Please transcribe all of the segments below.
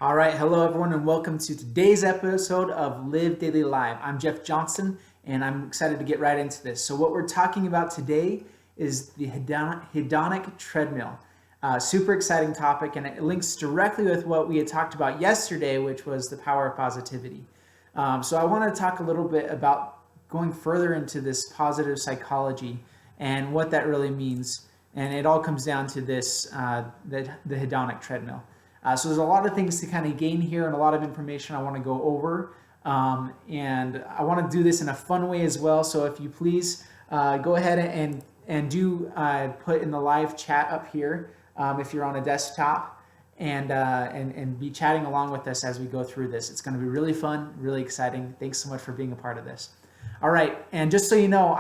All right, hello everyone, and welcome to today's episode of Live Daily Live. I'm Jeff Johnson, and I'm excited to get right into this. So, what we're talking about today is the hedonic treadmill. Super exciting topic, and it links directly with what we had talked about yesterday, which was the power of positivity. So, I want to talk a little bit about going further into this positive psychology and what that really means. And it all comes down to this the hedonic treadmill. So there's a lot of things to kind of gain here and a lot of information I want to go over. And I want to do this in a fun way as well. So if you please go ahead and do put in the live chat up here if you're on a desktop and be chatting along with us as we go through this. It's going to be really fun, really exciting. Thanks so much for being a part of this. All right, and just so you know,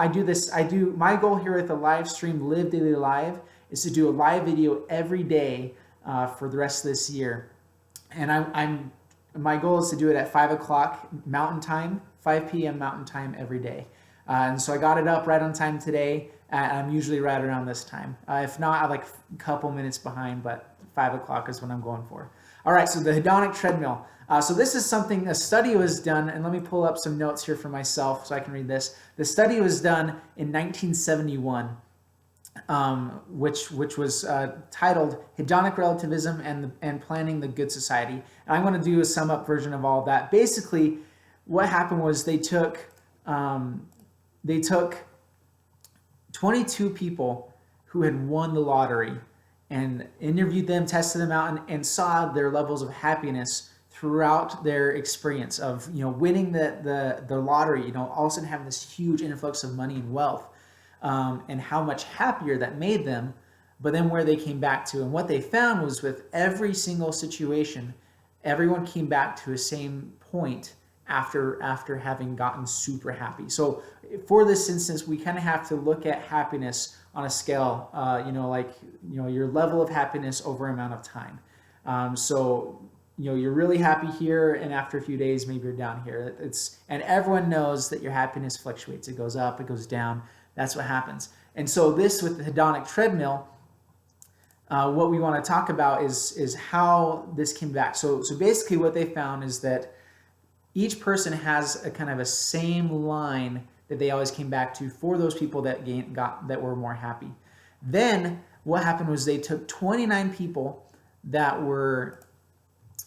my goal here with the live stream Live Daily Live is to do a live video every day for the rest of this year. And my goal is to do it at 5 o'clock Mountain Time, 5 p.m. Mountain Time every day. And so I got it up right on time today. I'm usually right around this time. If not, I'm like a couple minutes behind, but 5 o'clock is what I'm going for. All right, so the hedonic treadmill. So this is something, a study was done, and let me pull up some notes here for myself so I can read this. The study was done in 1971. Which was titled Hedonic Relativism and Planning the Good Society. And I'm going to do a sum up version of all of that. Basically, what happened was they took 22 people who had won the lottery and interviewed them, tested them out, and saw their levels of happiness throughout their experience of winning the lottery. All of a sudden having this huge influx of money and wealth. And how much happier that made them, but then where they came back to. And what they found was with every single situation, everyone came back to a same point after having gotten super happy. So for this instance, we kind of have to look at happiness on a scale, your level of happiness over amount of time. You're really happy here, and after a few days, maybe you're down here. And everyone knows that your happiness fluctuates. It goes up, it goes down. That's what happens. And so this with the hedonic treadmill, what we want to talk about is how this came back. So basically what they found is that each person has a kind of a same line that they always came back to for those people that were more happy. Then what happened was they took 29 people that were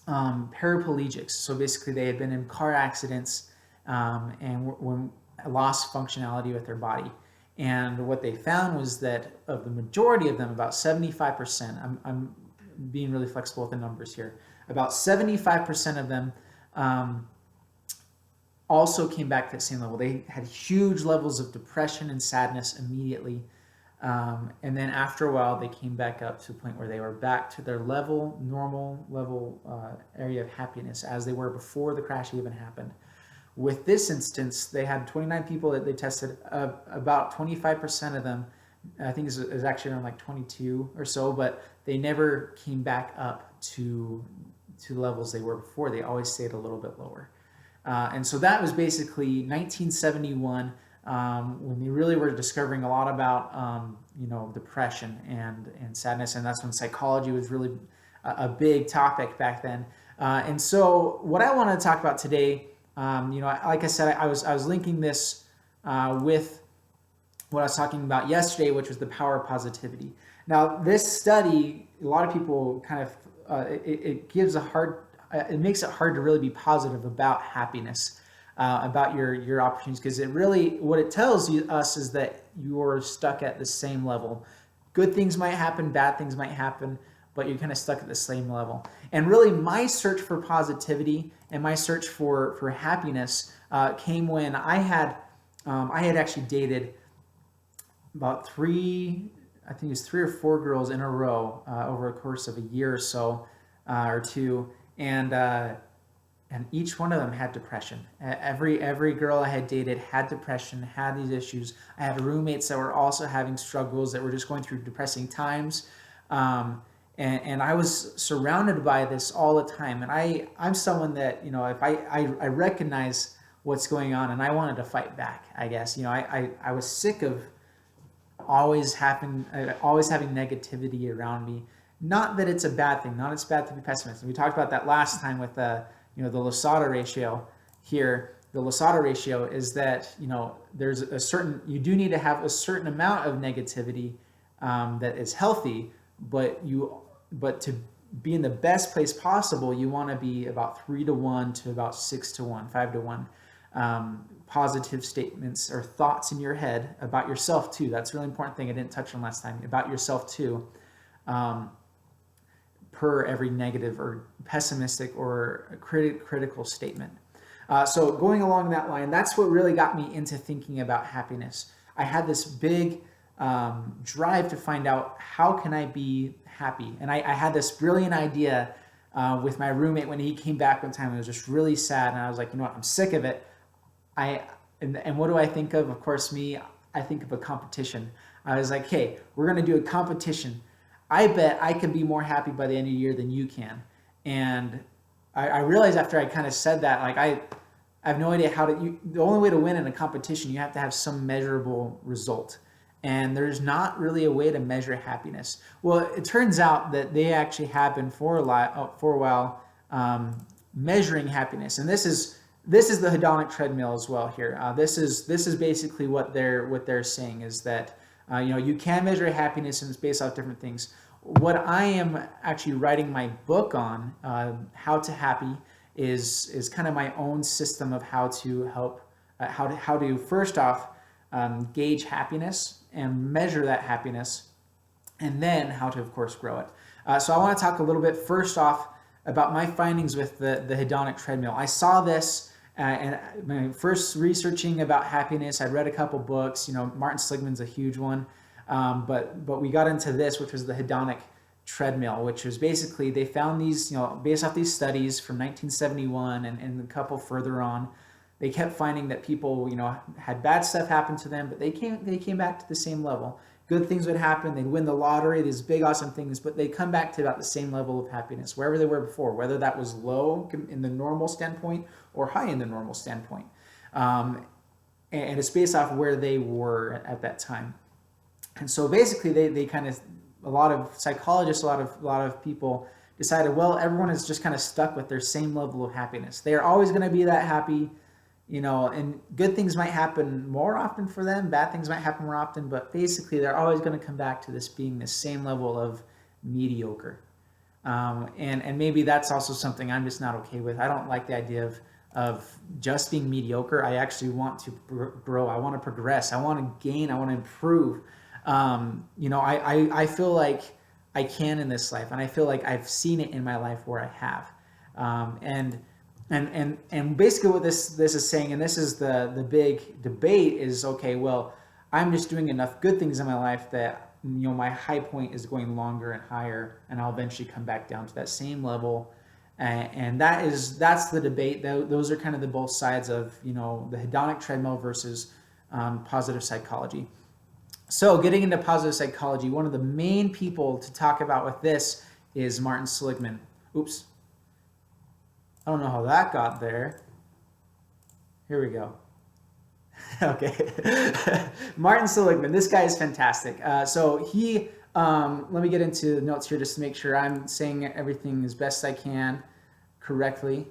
paraplegics. So basically they had been in car accidents and lost functionality with their body. And what they found was that of the majority of them, about 75%, I'm being really flexible with the numbers here, about 75% of them also came back to the same level. They had huge levels of depression and sadness immediately. And then after a while, they came back up to the point where they were back to their normal level area of happiness as they were before the crash even happened. With this instance, they had 29 people that they tested. About 25% of them, I think it was actually around like 22 or so, but they never came back up to the levels they were before. They always stayed a little bit lower. And so that was basically 1971 when they really were discovering a lot about depression and sadness, and that's when psychology was really a big topic back then. And so what I want to talk about today. Like I said, I was linking this with what I was talking about yesterday, which was the power of positivity. Now, this study, a lot of people kind of it makes it hard to really be positive about happiness, about your opportunities, because what it tells us is that you're stuck at the same level. Good things might happen, bad things might happen, but you're kind of stuck at the same level. And really, my search for positivity and my search for happiness came when I had actually dated about three or four girls in a row over a course of a year or so or two, and each one of them had depression. Every girl I had dated had depression, had these issues. I had roommates that were also having struggles, that were just going through depressing times. And I was surrounded by this all the time. And I'm someone that, if I recognize what's going on, and I wanted to fight back, I guess. I was sick of always having negativity around me, not that it's a bad thing, not it's bad to be pessimistic. We talked about that last time with the Losada ratio here. The Losada ratio is that, there's a certain, you do need to have a certain amount of negativity that is healthy, but to be in the best place possible, you want to be about 3-to-1 to about 6-to-1, 5-to-1 positive statements or thoughts in your head about yourself too. That's a really important thing I didn't touch on last time, about yourself too, per every negative or pessimistic or critical statement. So going along that line, that's what really got me into thinking about happiness. I had this big drive to find out, how can I be happy? And I had this brilliant idea with my roommate when he came back one time. It was just really sad, and I was like, I'm sick of it. And what do I think of? Of course, I think of a competition. I was like, hey, we're going to do a competition. I bet I can be more happy by the end of the year than you can. And I realized after I kind of said that, like, I have no idea the only way to win in a competition, you have to have some measurable result. And there's not really a way to measure happiness. Well, it turns out that they actually have been for a while measuring happiness. And this is the hedonic treadmill as well here. This is basically what they're saying is that you can measure happiness, and it's based off different things. What I am actually writing my book on, How to Happy, is kind of my own system of how to help, how to first off gauge happiness and measure that happiness, and then how to, of course, grow it. So I want to talk a little bit first off about my findings with the hedonic treadmill. I saw this and when first researching about happiness. I read a couple books. Martin Seligman's a huge one, but we got into this, which was the hedonic treadmill, which was basically, they found these, based off these studies from 1971 and a couple further on. They kept finding that people, had bad stuff happen to them, but they came back to the same level. Good things would happen. They'd win the lottery, these big, awesome things, but they'd come back to about the same level of happiness, wherever they were before, whether that was low in the normal standpoint or high in the normal standpoint. And it's based off where they were at that time. And so basically, they kind of, a lot of psychologists, a lot of people decided, well, everyone is just kind of stuck with their same level of happiness. They are always going to be that happy. And good things might happen more often for them, bad things might happen more often, but basically they're always going to come back to this being the same level of mediocre. And maybe that's also something I'm just not okay with. I don't like the idea of just being mediocre. I actually want to grow. I want to progress. I want to gain. I want to improve. I feel like I can in this life, and I feel like I've seen it in my life where I have. And basically what this is saying, and this is the big debate, is, okay, well, I'm just doing enough good things in my life that my high point is going longer and higher, and I'll eventually come back down to that same level. And that's the debate. Those are kind of the both sides of the hedonic treadmill versus positive psychology. So getting into positive psychology, one of the main people to talk about with this is Martin Seligman. Oops. I don't know how that got there. Here we go. Okay. Martin Seligman. This guy is fantastic. So he, let me get into the notes here just to make sure I'm saying everything as best I can correctly.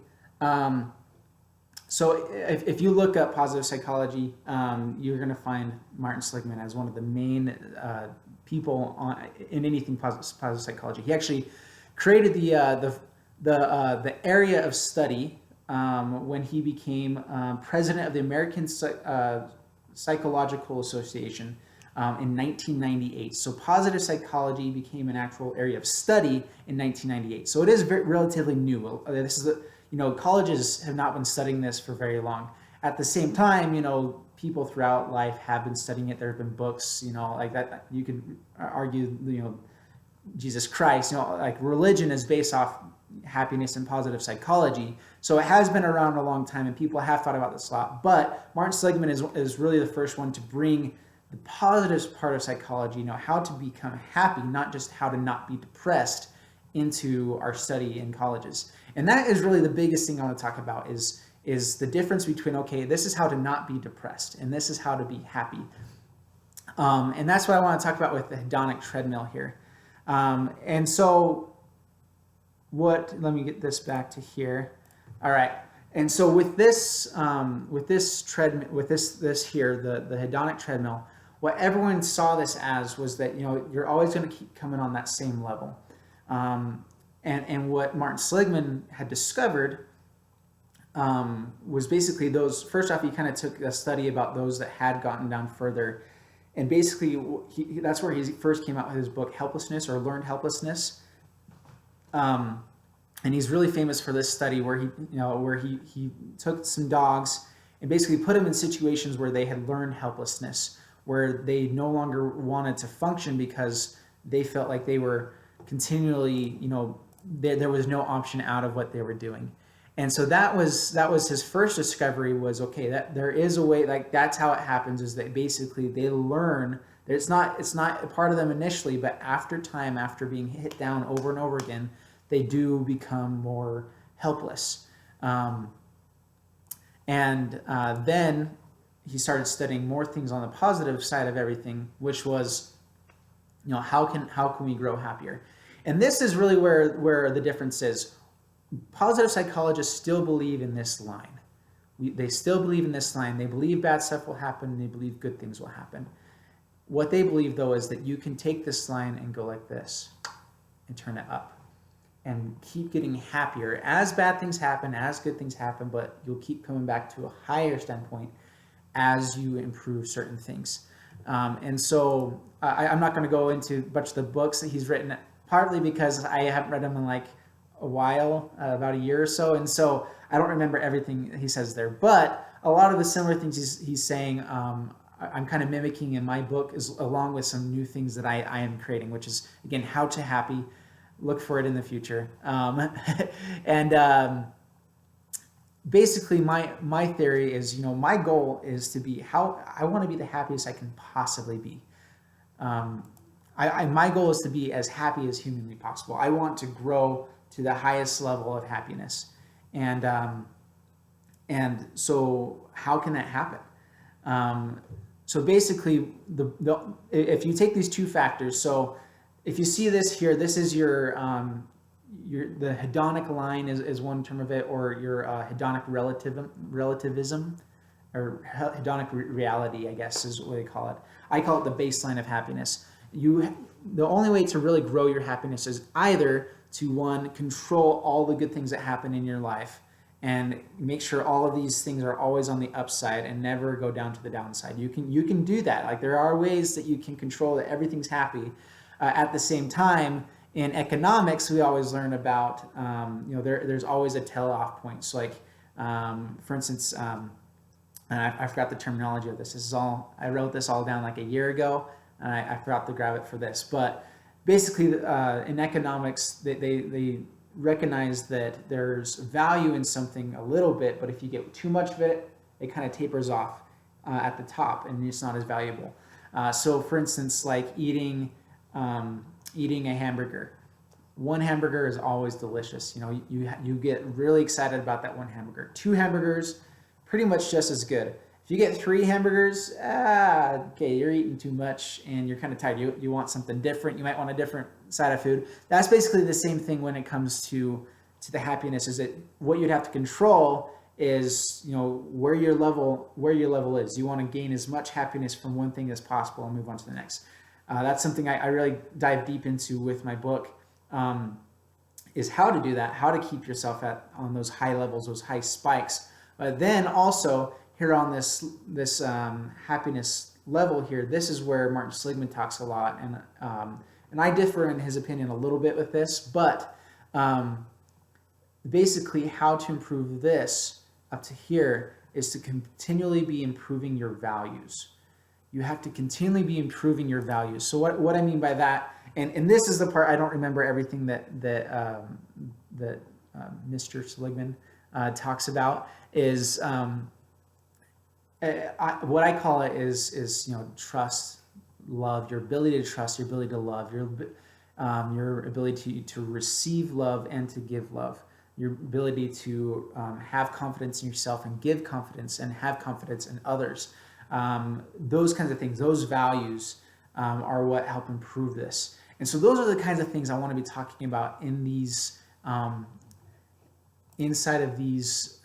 So if you look up positive psychology, you're going to find Martin Seligman as one of the main people in anything positive psychology. He actually created the area of study when he became president of the American Psychological Association in 1998. So positive psychology became an actual area of study in 1998. So it is relatively new. This is colleges have not been studying this for very long. At the same time, people throughout life have been studying it. There have been books, like that. You could argue, Jesus Christ, like religion is based off happiness and positive psychology. So it has been around a long time, and people have thought about this a lot. But Martin Seligman is really the first one to bring the positive part of psychology, how to become happy, not just how to not be depressed, into our study in colleges. And that is really the biggest thing I want to talk about is the difference between, okay, this is how to not be depressed, and this is how to be happy. And that's what I want to talk about with the hedonic treadmill here. And so let me get this back to here. All right. And so with this treadmill, with this here, the hedonic treadmill, what everyone saw this as was that, you're always going to keep coming on that same level. And what Martin Seligman had discovered was basically those. First off, he kind of took a study about those that had gotten down further, and basically that's where he first came out with his book Helplessness, or Learned Helplessness. And he's really famous for this study where he took some dogs and basically put them in situations where they had learned helplessness, where they no longer wanted to function because they felt like they were continually, there was no option out of what they were doing. And so that was his first discovery, was okay, that there is a way, like that's how it happens, is that basically they learn that it's not a part of them initially, but after time, after being hit down over and over again, they do become more helpless. Then he started studying more things on the positive side of everything, which was, how can we grow happier? And this is really where the difference is. Positive psychologists still believe in this line. They still believe in this line. They believe bad stuff will happen, and they believe good things will happen. What they believe, though, is that you can take this line and go like this and turn it up and keep getting happier as bad things happen, as good things happen, but you'll keep coming back to a higher standpoint as you improve certain things. And so I'm not going to go into a bunch of the books that he's written, partly because I haven't read them in like a while, about a year or so, and so I don't remember everything he says there. But a lot of the similar things he's saying, I'm kind of mimicking in my book, is along with some new things that I am creating, which is, again, How to Happy. Look for it in the future. Basically my theory is, my goal is to be I want to be the happiest I can possibly be. My goal is to be as happy as humanly possible. I want to grow to the highest level of happiness. And so how can that happen? So basically, if you take these two factors, so if you see this here, this is the hedonic line is one term of it, or your hedonic relativism, or hedonic reality, I guess is what they call it. I call it the baseline of happiness. The only way to really grow your happiness is either to, one, control all the good things that happen in your life and make sure all of these things are always on the upside and never go down to the downside. You can do that. Like, there are ways that you can control that everything's happy. At the same time, in economics, we always learn about, there's always a tell-off point. So, like, for instance, and I forgot the terminology of this. I wrote this all down like a year ago, and I forgot to grab it for this. But basically, in economics, they recognize that there's value in something a little bit, but if you get too much of it, it kind of tapers off at the top, and it's not as valuable. So, for instance, like eating a hamburger. One hamburger is always delicious. You get really excited about that one hamburger. 2 hamburgers, pretty much just as good. If you get 3 hamburgers, okay, you're eating too much and you're kind of tired. You want something different. You might want a different side of food. That's basically the same thing when it comes to the happiness. Is that what you'd have to control is, where your level is. You want to gain as much happiness from one thing as possible and move on to the next. That's something I really dive deep into with my book, is how to do that, how to keep yourself on those high levels, those high spikes. But then also here on this happiness level here, this is where Martin Seligman talks a lot, and I differ in his opinion a little bit with this, but basically how to improve this up to here is to continually be improving your values. You have to continually be improving your values. So what I mean by that, and this is the part I don't remember everything that Mr. Seligman talks about, is what I call it is trust, love, your ability to trust, your ability to love, your ability to receive love and to give love, your ability to have confidence in yourself and give confidence and have confidence in others. Those kinds of things, those values are what help improve this. And so those are the kinds of things I want to be talking about in these, inside of these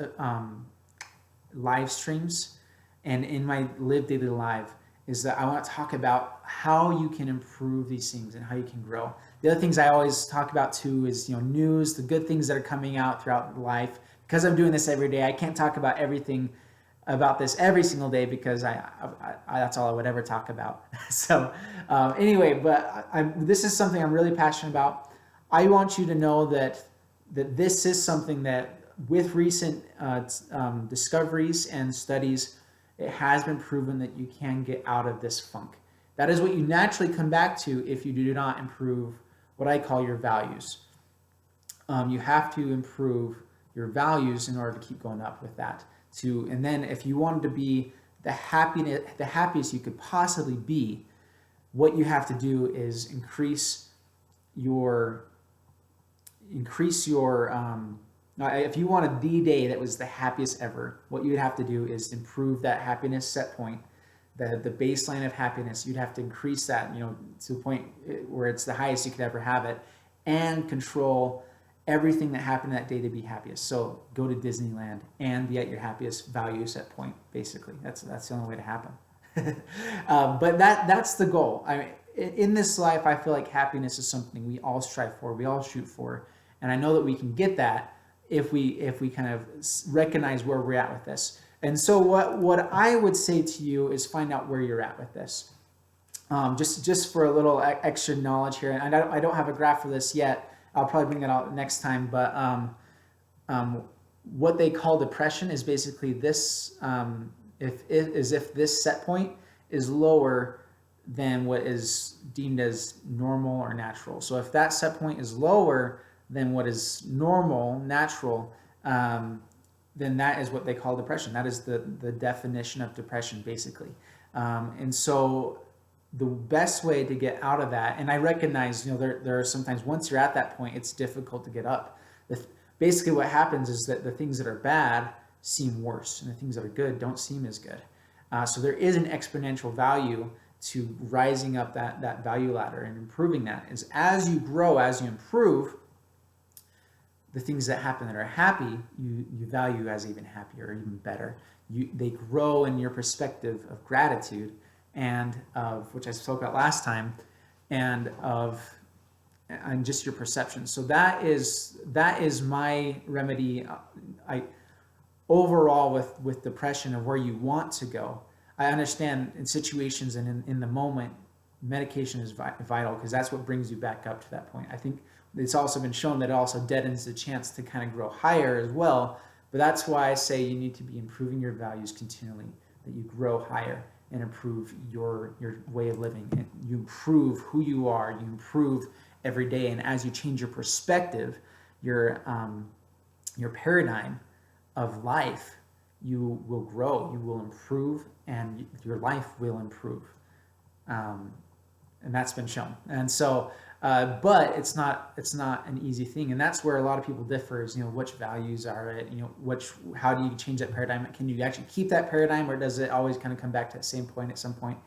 live streams and in my Live Daily Live, is that I want to talk about how you can improve these things and how you can grow. The other things I always talk about too is, news, the good things that are coming out throughout life. Because I'm doing this every day, I can't talk about everything about this every single day, because I that's all I would ever talk about. So anyway, but this is something I'm really passionate about. I want you to know that this is something that, with recent discoveries and studies, it has been proven that you can get out of this funk. That is what you naturally come back to if you do not improve what I call your values. You have to improve your values in order to keep going up with that. And then if you wanted to be the happiest you could possibly be, what you have to do is increase your if you wanted the day that was the happiest ever, what you would have to do is improve that happiness set point, the baseline of happiness. You'd have to increase that, to the point where it's the highest you could ever have it, and control everything that happened that day to be happiest. So go to Disneyland and be at your happiest value set point. Basically, that's the only way to happen. But that's the goal. In this life, I feel like happiness is something we all strive for, we all shoot for, and I know that we can get that if we kind of recognize where we're at with this. And so what I would say to you is find out where you're at with this. Just for a little extra knowledge here, and I don't have a graph for this yet. I'll probably bring that out next time. But what they call depression is basically this: if this set point is lower than what is deemed as normal or natural. So if that set point is lower than what is normal, natural, then that is what they call depression. That is the definition of depression, basically. And so the best way to get out of that, and I recognize, there are sometimes once you're at that point, it's difficult to get up. Basically what happens is that the things that are bad seem worse, and the things that are good don't seem as good. So there is an exponential value to rising up that value ladder and improving that. Is as you grow, as you improve, the things that happen that are happy, you value as even happier, even better. They grow in your perspective of gratitude, and of, which I spoke about last time, and just your perception. So that is my remedy. Overall with depression, of where you want to go. I understand in situations and in the moment, medication is vital, because that's what brings you back up to that point. I think it's also been shown that it also deadens the chance to kind of grow higher as well. But that's why I say you need to be improving your values continually, that you grow higher and improve your way of living. And you improve who you are, you improve every day. And as you change your perspective, your paradigm of life, you will grow, you will improve, and your life will improve. And that's been shown. And so, but it's not an easy thing. And that's where a lot of people differ, is, which values are it, how do you change that paradigm? Can you actually keep that paradigm, or does it always kind of come back to that same point at some point?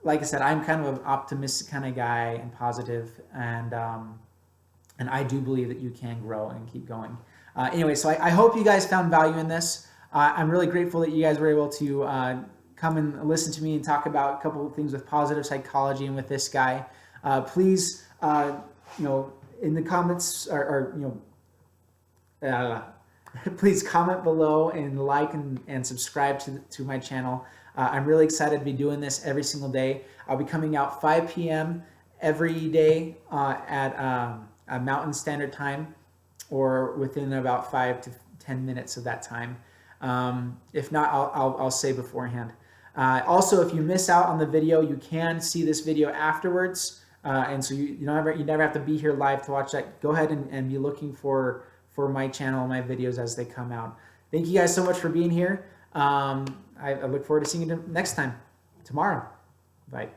Like I said, I'm kind of an optimistic kind of guy and positive, and I do believe that you can grow and keep going. Anyway, so I hope you guys found value in this. I'm really grateful that you guys were able to come and listen to me and talk about a couple of things with positive psychology and with this guy. Please, in the comments, please comment below and like and subscribe to my channel. I'm really excited to be doing this every single day. I'll be coming out 5 p.m. every day at Mountain Standard Time, or within about 5 to 10 minutes of that time. If not, I'll say beforehand. Also, if you miss out on the video, you can see this video afterwards. And so you never have to be here live to watch that. Go ahead and be looking for my channel, my videos as they come out. Thank you guys so much for being here. I look forward to seeing you next time, tomorrow. Bye.